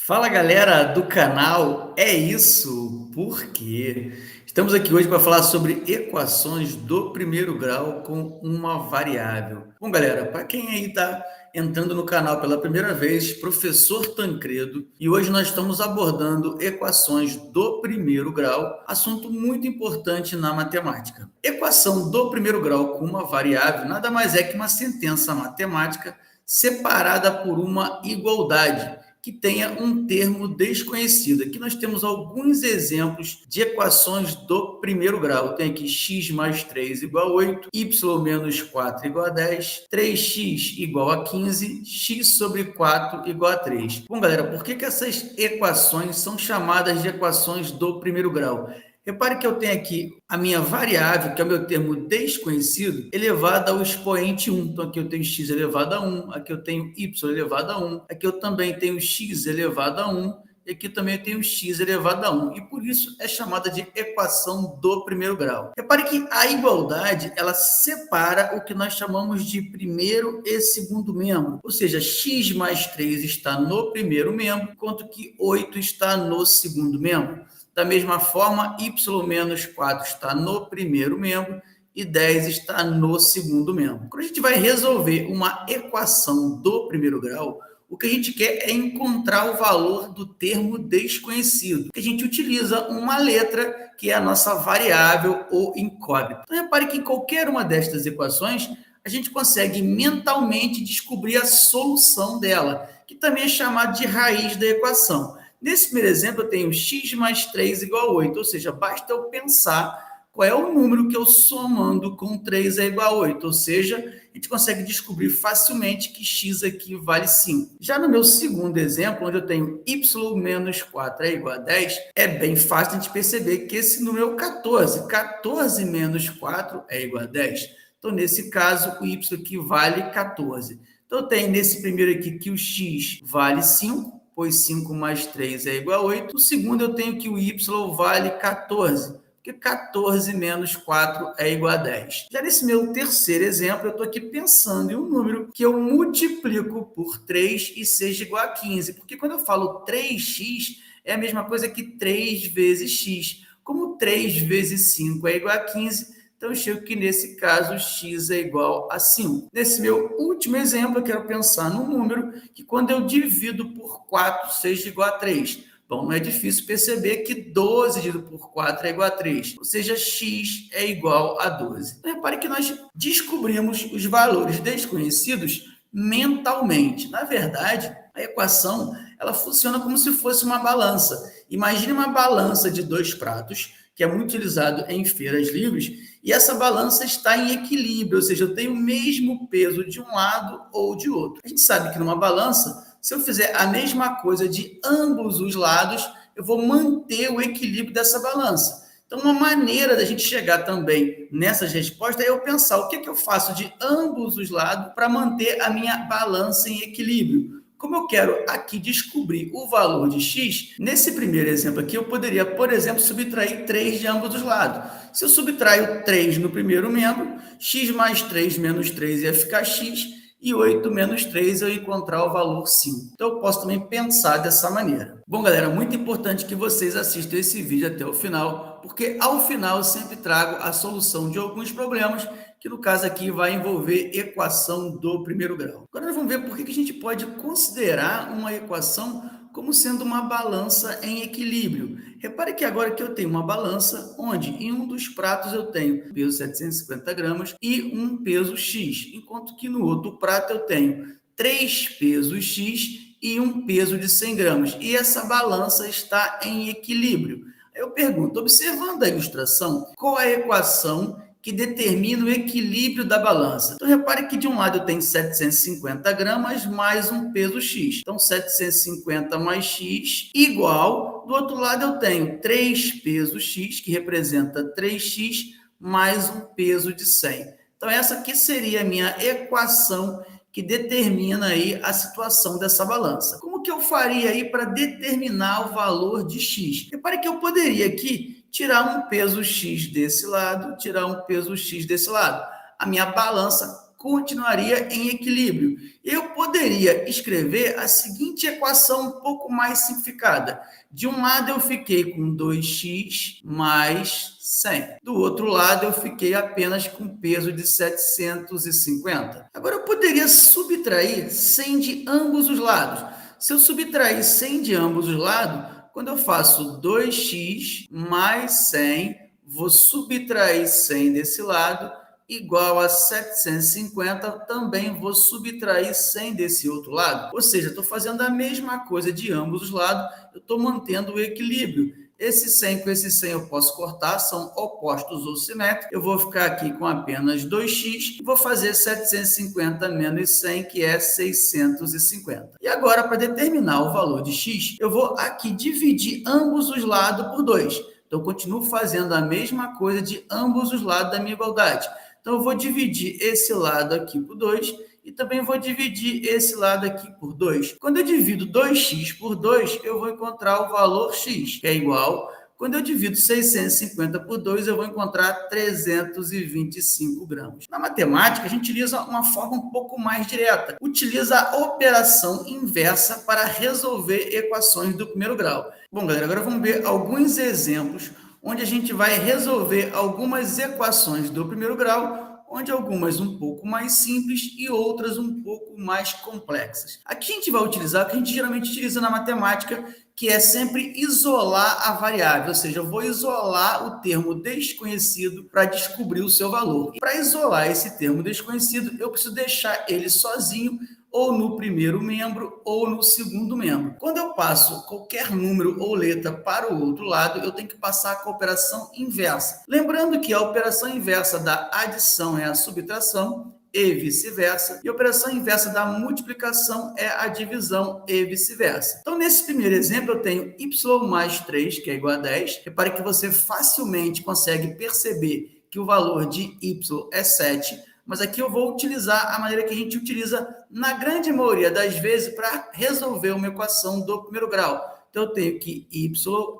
Fala galera do canal, é isso, porque estamos aqui hoje para falar sobre equações do primeiro grau com uma variável. Bom galera, para quem aí está entrando no canal pela primeira vez, professor Tancredo, e hoje nós estamos abordando equações do primeiro grau, assunto muito importante na matemática. Equação do primeiro grau com uma variável nada mais é que uma sentença matemática separada por uma igualdade que tenha um termo desconhecido. Aqui nós temos alguns exemplos de equações do primeiro grau. Tem aqui x mais 3 igual a 8, y menos 4 igual a 10, 3x igual a 15, x sobre 4 igual a 3. Bom, galera, por que essas equações são chamadas de equações do primeiro grau? Repare que eu tenho aqui a minha variável, que é o meu termo desconhecido, elevada ao expoente 1. Então, aqui eu tenho x elevado a 1, aqui eu tenho y elevado a 1, aqui eu também tenho x elevado a 1, e aqui também eu tenho x elevado a 1. E por isso é chamada de equação do primeiro grau. Repare que a igualdade, ela separa o que nós chamamos de primeiro e segundo membro. Ou seja, x mais 3 está no primeiro membro, enquanto que 8 está no segundo membro. Da mesma forma, y menos 4 está no primeiro membro e 10 está no segundo membro. Quando a gente vai resolver uma equação do primeiro grau, o que a gente quer é encontrar o valor do termo desconhecido. A gente utiliza uma letra que é a nossa variável ou incógnita. Então, repare que em qualquer uma destas equações, a gente consegue mentalmente descobrir a solução dela, que também é chamada de raiz da equação. Nesse primeiro exemplo, eu tenho x mais 3 igual a 8, ou seja, basta eu pensar qual é o número que eu somando com 3 é igual a 8, ou seja, a gente consegue descobrir facilmente que x aqui vale 5. Já no meu segundo exemplo, onde eu tenho y menos 4 é igual a 10, é bem fácil a gente perceber que esse número é o 14. 14 menos 4 é igual a 10. Então, nesse caso, o y aqui vale 14. Então, eu tenho nesse primeiro aqui que o x vale 5, pois 5 mais 3 é igual a 8. No segundo, eu tenho que o y vale 14, porque 14 menos 4 é igual a 10. Já nesse meu terceiro exemplo, eu estou aqui pensando em um número que eu multiplico por 3 e seja igual a 15, porque quando eu falo 3x, é a mesma coisa que 3 vezes x. Como 3 vezes 5 é igual a 15, então, eu chego que, nesse caso, x é igual a 5. Nesse meu último exemplo, eu quero pensar num número que, quando eu divido por 4, seja igual a 3. Bom, não é difícil perceber que 12 dividido por 4 é igual a 3, ou seja, x é igual a 12. Então, repare que nós descobrimos os valores desconhecidos mentalmente. Na verdade, a equação ela funciona como se fosse uma balança. Imagine uma balança de 2 pratos, que é muito utilizado em feiras livres, e essa balança está em equilíbrio, ou seja, eu tenho o mesmo peso de um lado ou de outro. A gente sabe que numa balança, se eu fizer a mesma coisa de ambos os lados, eu vou manter o equilíbrio dessa balança. Então, uma maneira da gente chegar também nessas respostas é eu pensar o que eu faço de ambos os lados para manter a minha balança em equilíbrio. Como eu quero aqui descobrir o valor de x, nesse primeiro exemplo aqui, eu poderia, por exemplo, subtrair 3 de ambos os lados. Se eu subtraio 3 no primeiro membro, x mais 3 menos 3 ia ficar x, e 8 menos 3 eu ia encontrar o valor 5. Então, eu posso também pensar dessa maneira. Bom, galera, muito importante que vocês assistam esse vídeo até o final, porque ao final eu sempre trago a solução de alguns problemas, que no caso aqui vai envolver equação do primeiro grau. Agora nós vamos ver por que a gente pode considerar uma equação como sendo uma balança em equilíbrio. Repare que agora que eu tenho uma balança onde em um dos pratos eu tenho peso 750 gramas e um peso x, enquanto que no outro prato eu tenho 3 pesos x e um peso de 100 gramas. E essa balança está em equilíbrio. Eu pergunto, observando a ilustração, qual é a equação que determina o equilíbrio da balança? Então, repare que de um lado eu tenho 750 gramas mais um peso x. Então, 750 mais x igual, do outro lado eu tenho 3 pesos x, que representa 3x, mais um peso de 100. Então, essa aqui seria a minha equação que determina aí a situação dessa balança. Como que eu faria aí para determinar o valor de x? Repare que eu poderia aqui tirar um peso x desse lado, tirar um peso x desse lado. A minha balança continuaria em equilíbrio. Eu poderia escrever a seguinte equação um pouco mais simplificada. De um lado eu fiquei com 2x mais 100. Do outro lado eu fiquei apenas com peso de 750. Agora eu poderia subtrair 100 de ambos os lados. Se eu subtrair 100 de ambos os lados, quando eu faço 2x mais 100, vou subtrair 100 desse lado, igual a 750, também vou subtrair 100 desse outro lado. Ou seja, estou fazendo a mesma coisa de ambos os lados, eu estou mantendo o equilíbrio. Esse 100 com esse 100 eu posso cortar, são opostos ou simétricos. Eu vou ficar aqui com apenas 2x e vou fazer 750 menos 100, que é 650. E agora, para determinar o valor de x, eu vou aqui dividir ambos os lados por 2. Então, eu continuo fazendo a mesma coisa de ambos os lados da minha igualdade. Então, eu vou dividir esse lado aqui por 2 e também vou dividir esse lado aqui por 2. Quando eu divido 2x por 2, eu vou encontrar o valor x, que é igual. Quando eu divido 650 por 2, eu vou encontrar 325 gramas. Na matemática, a gente utiliza uma forma um pouco mais direta. Utiliza a operação inversa para resolver equações do primeiro grau. Bom, galera, agora vamos ver alguns exemplos onde a gente vai resolver algumas equações do primeiro grau, onde algumas um pouco mais simples e outras um pouco mais complexas. Aqui a gente vai utilizar o que a gente geralmente utiliza na matemática, que é sempre isolar a variável, ou seja, eu vou isolar o termo desconhecido para descobrir o seu valor. E para isolar esse termo desconhecido, eu preciso deixar ele sozinho, ou no primeiro membro ou no segundo membro. Quando eu passo qualquer número ou letra para o outro lado, eu tenho que passar com a operação inversa. Lembrando que a operação inversa da adição é a subtração, e vice-versa, e a operação inversa da multiplicação é a divisão e vice-versa. Então, nesse primeiro exemplo, eu tenho y mais 3, que é igual a 10. Repare que você facilmente consegue perceber que o valor de y é 7, mas aqui eu vou utilizar a maneira que a gente utiliza na grande maioria das vezes para resolver uma equação do primeiro grau. Então, eu tenho que y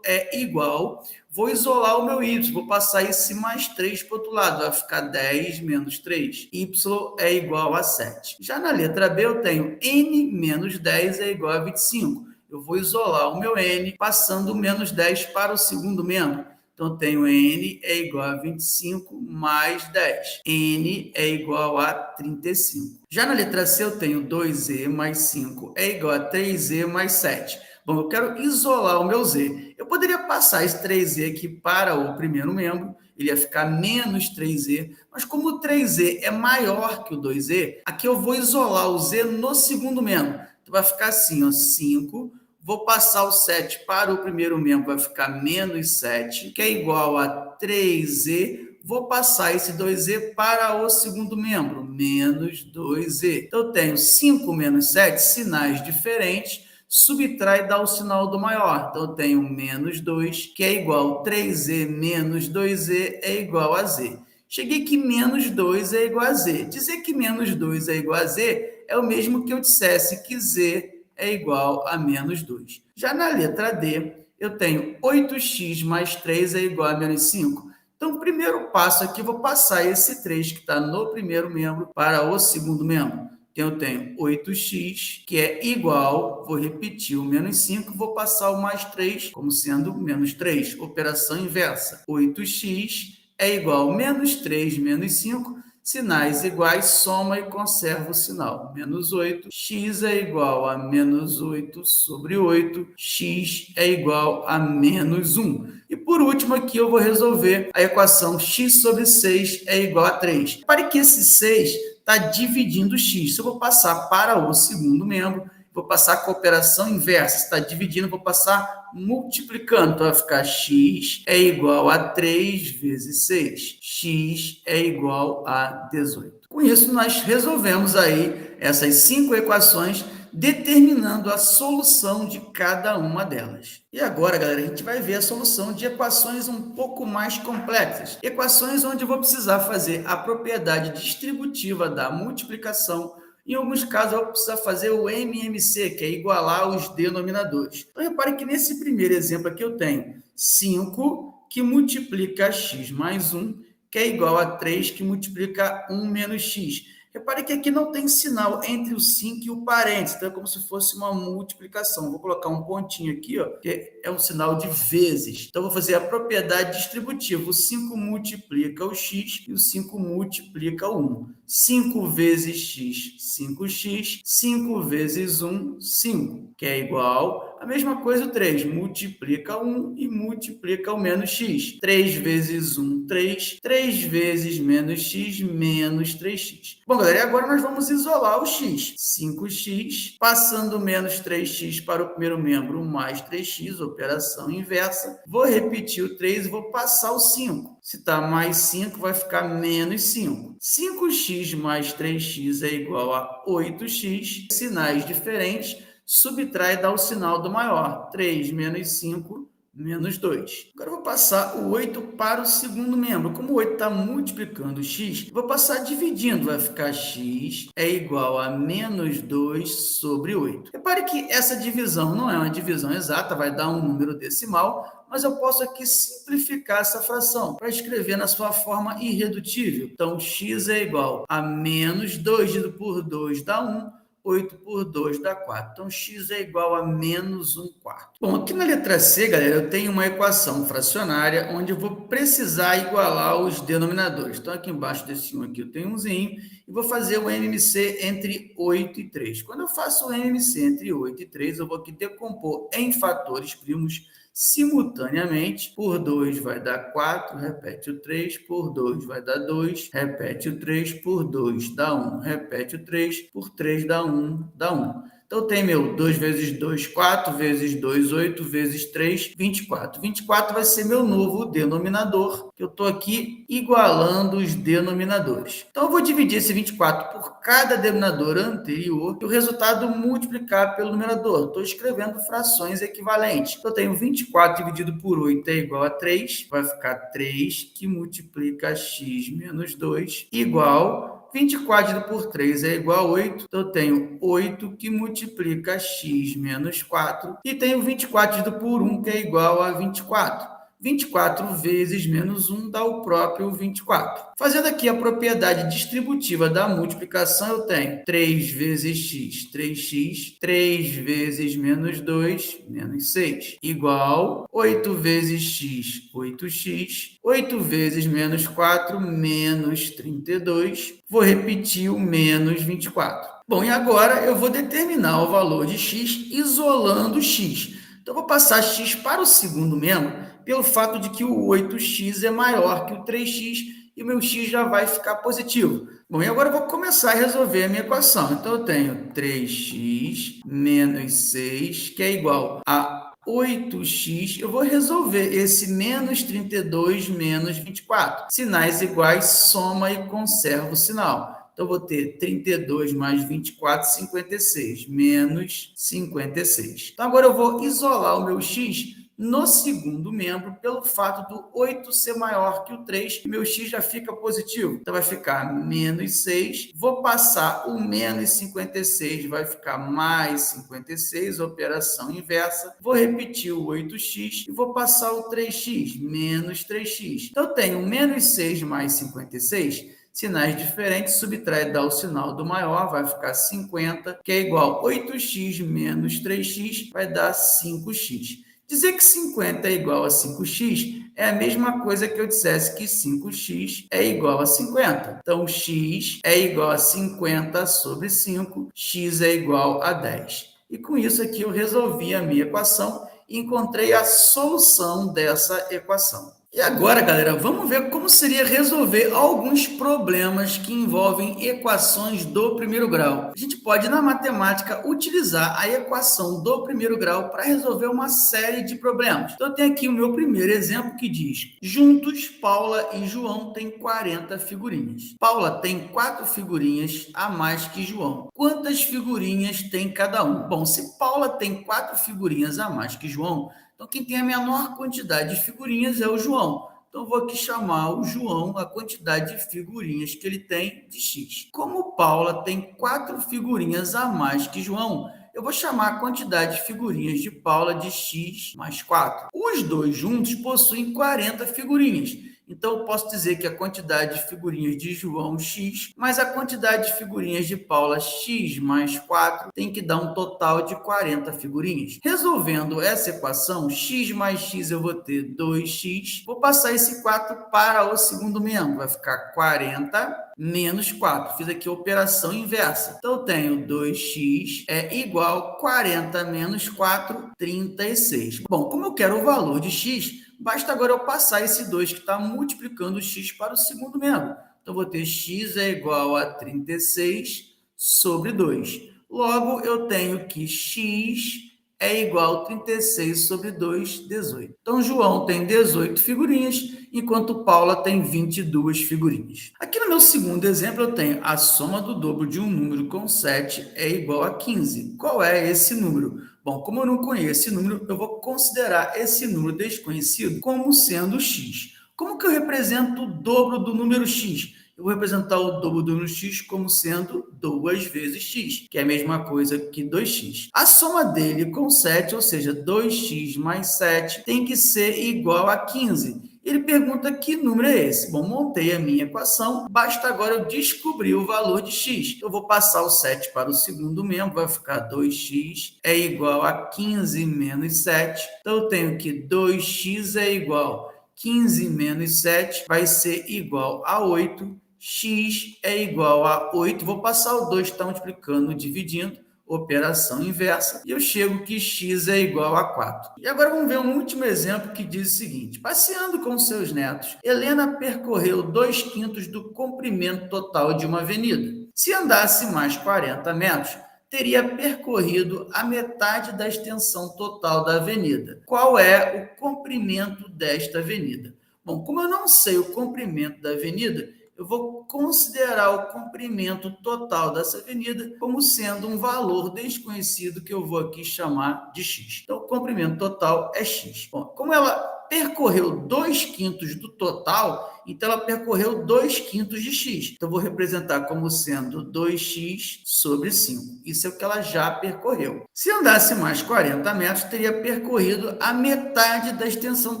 é igual, vou isolar o meu y, vou passar esse mais 3 para o outro lado, vai ficar 10 menos 3. Y é igual a 7. Já na letra B, eu tenho n menos 10 é igual a 25. Eu vou isolar o meu n, passando o menos 10 para o segundo membro. Então, eu tenho n é igual a 25 mais 10. N é igual a 35. Já na letra C, eu tenho 2e mais 5 é igual a 3e mais 7. Bom, eu quero isolar o meu z. Eu poderia passar esse 3z aqui para o primeiro membro, ele ia ficar menos 3z, mas como o 3z é maior que o 2z, aqui eu vou isolar o z no segundo membro. Então, vai ficar assim, ó, 5, vou passar o 7 para o primeiro membro, vai ficar menos 7, que é igual a 3z, vou passar esse 2z para o segundo membro, menos 2z. Então, eu tenho 5 menos 7, sinais diferentes, subtrai e dá o sinal do maior. Então, eu tenho menos 2, que é igual a 3z menos 2z é igual a z. Cheguei que menos 2 é igual a z. Dizer que menos 2 é igual a z é o mesmo que eu dissesse que z é igual a menos 2. Já na letra D, eu tenho 8x mais 3 é igual a menos 5. Então, o primeiro passo aqui, eu vou passar esse 3 que está no primeiro membro para o segundo membro. Então, eu tenho 8x, que é igual, vou repetir o menos 5, vou passar o mais 3 como sendo menos 3. Operação inversa. 8x é igual a menos 3 menos 5, sinais iguais, soma e conserva o sinal. Menos 8, x é igual a menos 8 sobre 8, x é igual a menos 1. E por último aqui eu vou resolver a equação x sobre 6 é igual a 3. Repare que esse 6 está dividindo x. Se eu vou passar para o segundo membro, vou passar com a operação inversa. Se está dividindo, vou passar multiplicando. Então, vai ficar x é igual a 3 vezes 6. X é igual a 18. Com isso, nós resolvemos aí essas 5 equações, determinando a solução de cada uma delas. E agora, galera, a gente vai ver a solução de equações um pouco mais complexas. Equações onde eu vou precisar fazer a propriedade distributiva da multiplicação. Em alguns casos, eu vou precisar fazer o MMC, que é igualar os denominadores. Então, repare que nesse primeiro exemplo aqui eu tenho 5 que multiplica x mais 1, que é igual a 3 que multiplica 1 menos x. Repare que aqui não tem sinal entre o 5 e o parênteses, então é como se fosse uma multiplicação. Vou colocar um pontinho aqui, ó, que é um sinal de vezes. Então, vou fazer a propriedade distributiva. O 5 multiplica o x e o 5 multiplica o 1. 5 vezes x, 5x. 5 vezes 1, 5, que é igual a mesma coisa o 3. Multiplica 1 e multiplica o menos x. 3 vezes 1, 3. 3 vezes menos x, menos 3x. Bom, galera, e agora nós vamos isolar o x. 5x, passando menos 3x para o primeiro membro, mais 3x, operação inversa. Vou repetir o 3 e vou passar o 5. Se está mais 5, vai ficar menos 5. 5x mais 3x é igual a 8x. Sinais diferentes, subtrai e dá o sinal do maior. 3 menos 5, menos 2. Agora eu vou passar o 8 para o segundo membro. Como o 8 está multiplicando x, vou passar dividindo. Vai ficar x é igual a menos 2 sobre 8. Repare que essa divisão não é uma divisão exata, vai dar um número decimal, mas eu posso aqui simplificar essa fração para escrever na sua forma irredutível. Então, x é igual a menos 2 dividido por 2 dá 1. 8 por 2 dá 4. Então, x é igual a menos 1 quarto. Bom, aqui na letra C, galera, eu tenho uma equação fracionária onde eu vou precisar igualar os denominadores. Então, aqui embaixo desse 1 aqui eu tenho umzinho e vou fazer o MMC entre 8 e 3. Quando eu faço o MMC entre 8 e 3, eu vou aqui decompor em fatores primos simultaneamente. Por 2 vai dar 4, repete o 3, por 2 vai dar 2, repete o 3, por 2 dá 1, repete o 3, por 3 dá 1, dá 1. Então, tem meu 2 vezes 2, 4, vezes 2, 8, vezes 3, 24. 24 vai ser meu novo denominador, que eu estou aqui igualando os denominadores. Então, eu vou dividir esse 24 por cada denominador anterior e o resultado multiplicar pelo numerador. Estou escrevendo frações equivalentes. Então, eu tenho 24 dividido por 8 é igual a 3, vai ficar 3 que multiplica x menos 2 igual 24 dividido por 3 é igual a 8. Então, eu tenho 8 que multiplica x menos 4. E tenho 24 dividido por 1, que é igual a 24. 24 vezes menos 1 dá o próprio 24. Fazendo aqui a propriedade distributiva da multiplicação, eu tenho 3 vezes x, 3x. 3 vezes menos 2, menos 6. Igual 8 vezes x, 8x. 8 vezes menos 4, menos 32. Vou repetir o menos 24. Bom, e agora eu vou determinar o valor de x isolando x. Então, eu vou passar x para o segundo membro pelo fato de que o 8x é maior que o 3x e o meu x já vai ficar positivo. Bom, e agora eu vou começar a resolver a minha equação. Então, eu tenho 3x menos 6, que é igual a 8x. Eu vou resolver esse menos 32 menos 24. Sinais iguais, soma e conserva o sinal. Então, eu vou ter 32 mais 24, 56, menos 56. Então, agora eu vou isolar o meu x no segundo membro, pelo fato do 8 ser maior que o 3, e meu x já fica positivo. Então, vai ficar menos 6. Vou passar o menos 56, vai ficar mais 56, operação inversa. Vou repetir o 8x e vou passar o 3x, menos 3x. Então, eu tenho menos 6 mais 56, sinais diferentes, subtrai e dá o sinal do maior, vai ficar 50, que é igual a 8x menos 3x, vai dar 5x. Dizer que 50 é igual a 5x é a mesma coisa que eu dissesse que 5x é igual a 50. Então, x é igual a 50 sobre 5, x é igual a 10. E com isso aqui eu resolvi a minha equação e encontrei a solução dessa equação. E agora, galera, vamos ver como seria resolver alguns problemas que envolvem equações do primeiro grau. A gente pode, na matemática, utilizar a equação do primeiro grau para resolver uma série de problemas. Então, eu tenho aqui o meu primeiro exemplo que diz: juntos, Paula e João têm 40 figurinhas. Paula tem 4 figurinhas a mais que João. Quantas figurinhas tem cada um? Bom, se Paula tem 4 figurinhas a mais que João, então, quem tem a menor quantidade de figurinhas é o João. Então, vou aqui chamar o João, a quantidade de figurinhas que ele tem, de x. Como Paula tem 4 figurinhas a mais que João, eu vou chamar a quantidade de figurinhas de Paula de x mais 4. Os dois juntos possuem 40 figurinhas. Então, eu posso dizer que a quantidade de figurinhas de João, X, mais a quantidade de figurinhas de Paula, X mais 4, tem que dar um total de 40 figurinhas. Resolvendo essa equação, X mais X eu vou ter 2X. Vou passar esse 4 para o segundo membro. Vai ficar 40 menos 4. Fiz aqui a operação inversa. Então, eu tenho 2x é igual a 40 menos 4, 36. Bom, como eu quero o valor de x, basta agora eu passar esse 2 que está multiplicando o x para o segundo membro. Então, vou ter x é igual a 36 sobre 2. Logo, eu tenho que x é igual a 36 sobre 2, 18. Então, João tem 18 figurinhas, enquanto Paula tem 22 figurinhas. Aqui no meu segundo exemplo, eu tenho a soma do dobro de um número com 7 é igual a 15. Qual é esse número? Bom, como eu não conheço esse número, eu vou considerar esse número desconhecido como sendo x. Como que eu represento o dobro do número x? Eu vou representar o dobro do número x como sendo 2 vezes x, que é a mesma coisa que 2x. A soma dele com 7, ou seja, 2x mais 7, tem que ser igual a 15. Ele pergunta que número é esse. Bom, montei a minha equação, basta agora eu descobrir o valor de x. Eu vou passar o 7 para o segundo membro, vai ficar 2x é igual a 15 menos 7. Então, eu tenho que 2x é igual a 15 menos 7, vai ser igual a 8. X é igual a 8. Vou passar o 2, está multiplicando, dividindo. Operação inversa, e eu chego que x é igual a 4. E agora vamos ver um último exemplo que diz o seguinte: passeando com seus netos, Helena percorreu 2/5 do comprimento total de uma avenida. Se andasse mais 40 metros, teria percorrido a metade da extensão total da avenida. Qual é o comprimento desta avenida? Bom, como eu não sei o comprimento da avenida, eu vou considerar o comprimento total dessa avenida como sendo um valor desconhecido que eu vou aqui chamar de x. Então, o comprimento total é x. Bom, como ela percorreu 2/5 do total, então ela percorreu 2/5 de x. Então, eu vou representar como sendo 2x sobre 5. Isso é o que ela já percorreu. Se andasse mais 40 metros, teria percorrido a metade da extensão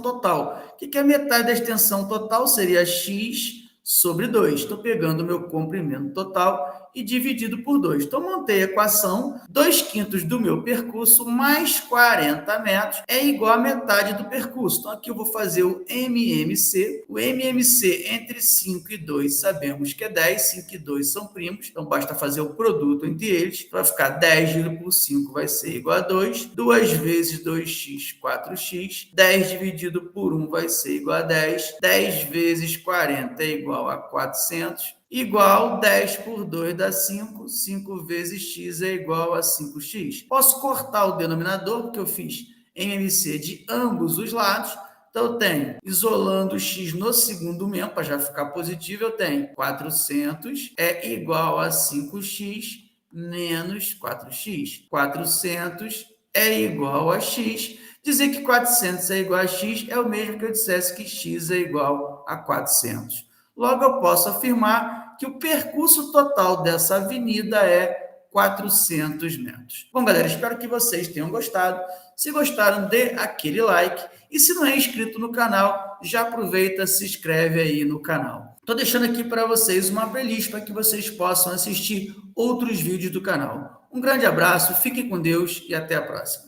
total. O que é a metade da extensão total? Seria x sobre 2. Estou pegando o meu comprimento total e dividido por 2. Então, montei a equação, 2/5 do meu percurso mais 40 metros é igual a metade do percurso. Então, aqui eu vou fazer o MMC. O MMC entre 5 e 2 sabemos que é 10. 5 e 2 são primos, então basta fazer o produto entre eles. Vai ficar 10 dividido por 5 vai ser igual a 2. 2 vezes 2x, 4x. 10 dividido por 1 vai ser igual a 10. 10 vezes 40 é igual a 400, igual 10 por 2 dá 5, 5 vezes x é igual a 5x. Posso cortar o denominador, porque eu fiz MMC de ambos os lados, então eu tenho, isolando o x no segundo membro, para já ficar positivo, eu tenho 400 é igual a 5x menos 4x. 400 é igual a x. Dizer que 400 é igual a x é o mesmo que eu dissesse que x é igual a 400. Logo, eu posso afirmar que o percurso total dessa avenida é 400 metros. Bom, galera, espero que vocês tenham gostado. Se gostaram, dê aquele like. E se não é inscrito no canal, já aproveita, se inscreve aí no canal. Estou deixando aqui para vocês uma playlist para que vocês possam assistir outros vídeos do canal. Um grande abraço, fiquem com Deus e até a próxima.